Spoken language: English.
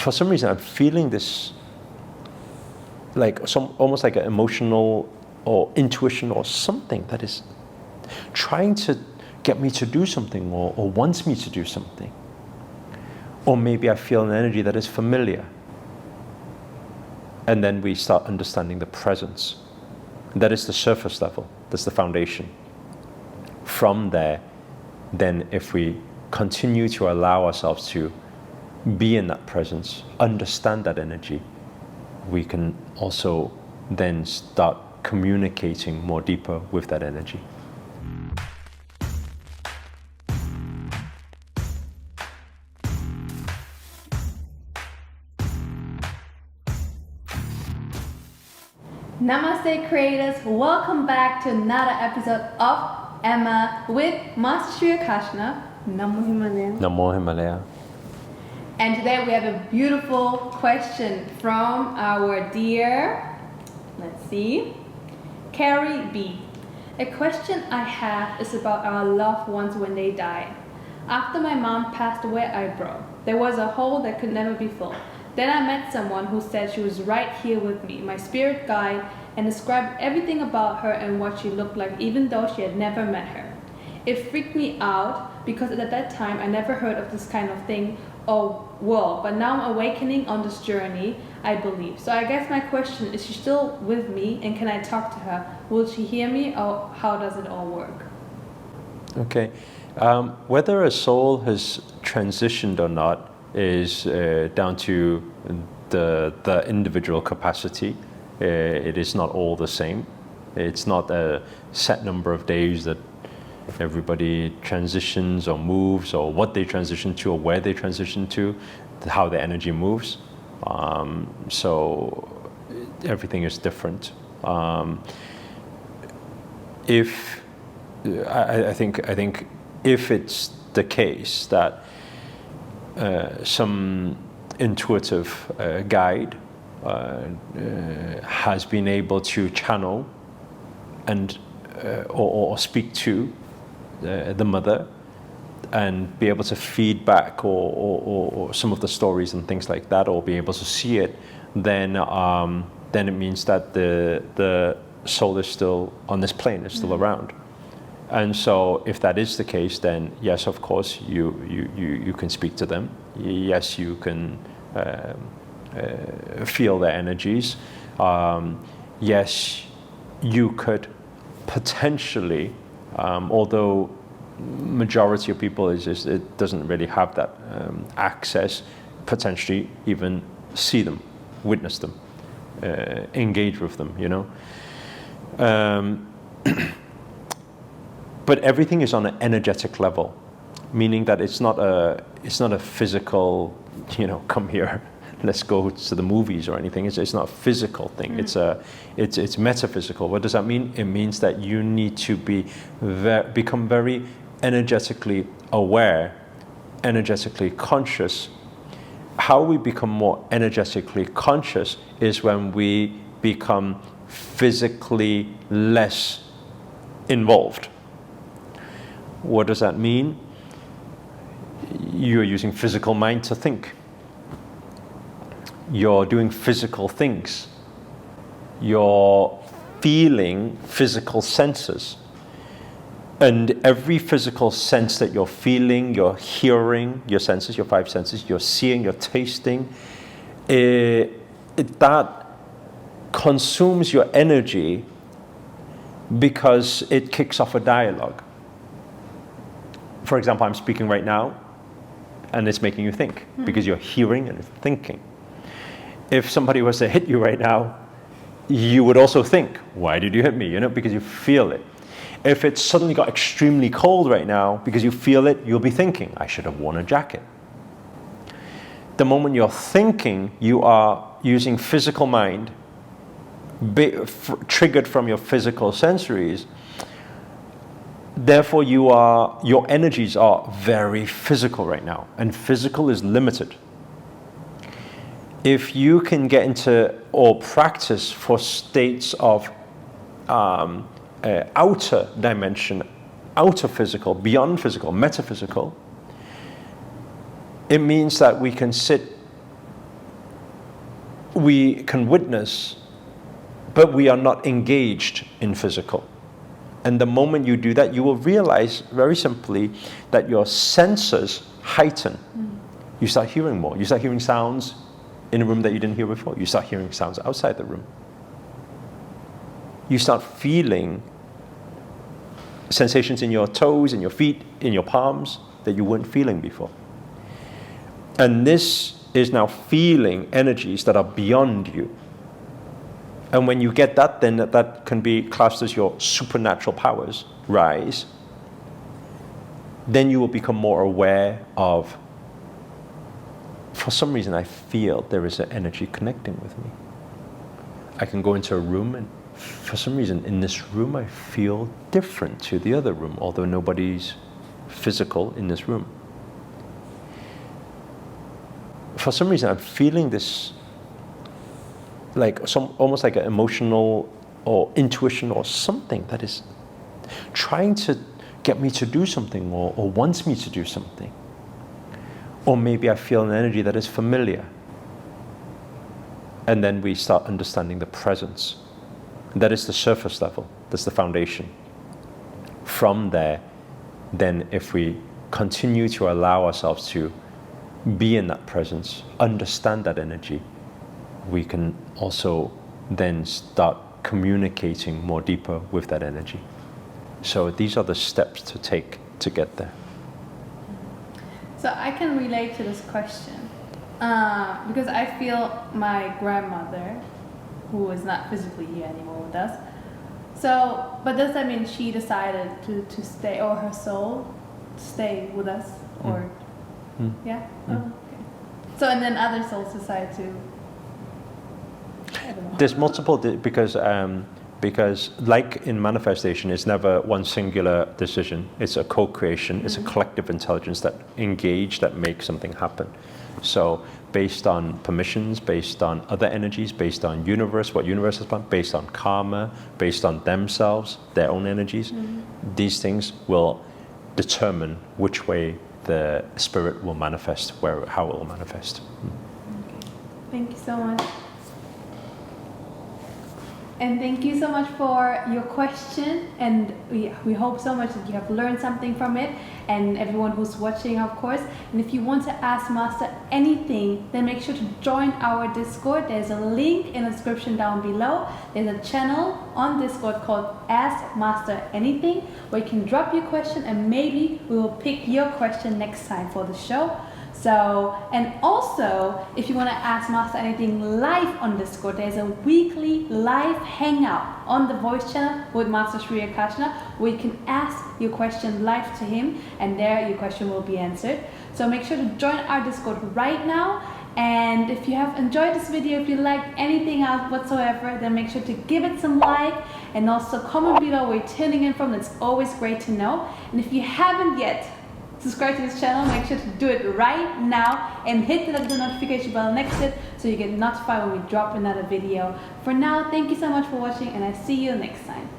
for some reason, I'm feeling this, like almost like an emotional or intuition or something that is trying to get me to do something or wants me to do something. Or maybe I feel an energy that is familiar. And then we start understanding the presence. That is the surface level. That's the foundation. From there, then if we continue to allow ourselves to be in that presence, understand that energy, we can also then start communicating more deeper with that energy. Namaste creators, welcome back to another episode of Emma with Master Sri Akarshana. Namo Himalaya. Namo Himalaya. And today we have a beautiful question from our dear, let's see, Carrie B. A question I have is about our loved ones when they die. After my mom passed away, I broke. There was a hole that could never be filled. Then I met someone who said she was right here with me, my spirit guide, and described everything about her and what she looked like, even though she had never met her. It freaked me out because at that time I never heard of this kind of thing or world, but now I'm awakening on this journey, I believe. So I guess my question is, she still with me and can I talk to her? Will she hear me, or how does it all work? Okay. Whether a soul has transitioned or not is down to the individual capacity. It is not all the same. It's not a set number of days that everybody transitions or moves, or what they transition to or where they transition to, how the energy moves. So everything is different. I think if it's the case that some intuitive guide has been able to channel and or speak to the mother and be able to feed back or some of the stories and things like that, or be able to see it, then it means that the soul is still on this plane, is still around. And so if that is the case, then yes, of course, you can speak to them. Yes, you can feel their energies. Yes, you could potentially, although majority of people it doesn't really have that access, potentially even see them, witness them, engage with them, you know. But everything is on an energetic level, meaning that it's not a physical, you know, come here, let's go to the movies or anything. It's not a physical thing. It's metaphysical. What does that mean? It means that you need to become very energetically aware, energetically conscious. How we become more energetically conscious is when we become physically less involved. What does that mean? You're using physical mind to think. You're doing physical things. You're feeling physical senses. And every physical sense that you're feeling, you're hearing, your senses, your five senses, you're seeing, you're tasting, that consumes your energy because it kicks off a dialogue. For example, I'm speaking right now, and it's making you think, because you're hearing and thinking. If somebody was to hit you right now, you would also think, why did you hit me? You know, because you feel it. If it suddenly got extremely cold right now, because you feel it, you'll be thinking, I should have worn a jacket. The moment you're thinking, you are using physical mind, triggered from your physical sensories. Therefore, your energies are very physical right now, and physical is limited. If you can get into or practice for states of outer dimension, outer physical, beyond physical, metaphysical, it means that we can sit we can witness, but we are not engaged in physical. And the moment you do that, you will realize very simply that your senses heighten. You start hearing more. You start hearing sounds in a room that you didn't hear before. You start hearing sounds outside the room. You start feeling sensations in your toes, in your feet, in your palms that you weren't feeling before. And this is now feeling energies that are beyond you. And when you get that, then that can be classed as your supernatural powers rise. Then you will become more aware of, for some reason I feel there is an energy connecting with me. I can go into a room and for some reason in this room I feel different to the other room, although nobody's physical in this room. For some reason I'm feeling this almost like an emotional or intuition or something that is trying to get me to do something or wants me to do something. Or maybe I feel an energy that is familiar. And then we start understanding the presence. And that is the surface level. That's the foundation. From there, then if we continue to allow ourselves to be in that presence, understand that energy, we can also then start communicating more deeper with that energy. So these are the steps to take to get there. So I can relate to this question because I feel my grandmother, who is not physically here anymore with us. So, but does that mean she decided to stay, or her soul stay with us, or yeah? Oh, okay. So and then other souls decide to. There's multiple because like in manifestation, it's never one singular decision. It's a co-creation. It's a collective intelligence that engage, that makes something happen. So based on permissions, based on other energies, based on universe, what universe has planned, based on karma, based on themselves, their own energies, these things will determine which way the spirit will manifest, how it will manifest. Okay. Thank you so much. And thank you so much for your question, and we hope so much that you have learned something from it, and everyone who's watching, of course. And if you want to ask Master anything, then make sure to join our Discord. There's a link in the description down below. There's a channel on Discord called Ask Master Anything, where you can drop your question and maybe we will pick your question next time for the show. So, and also, if you want to ask Master anything live on Discord, there's a weekly live hangout on the voice channel with Master Sri Akarshana, where you can ask your question live to him, and there your question will be answered. So make sure to join our Discord right now. And if you have enjoyed this video, if you like anything else whatsoever, then make sure to give it some like, and also comment below where you're tuning in from. That's always great to know. And if you haven't yet subscribe to this channel, make sure to do it right now and hit the notification bell next to it so you get notified when we drop another video. For now, thank you so much for watching, and I see you next time.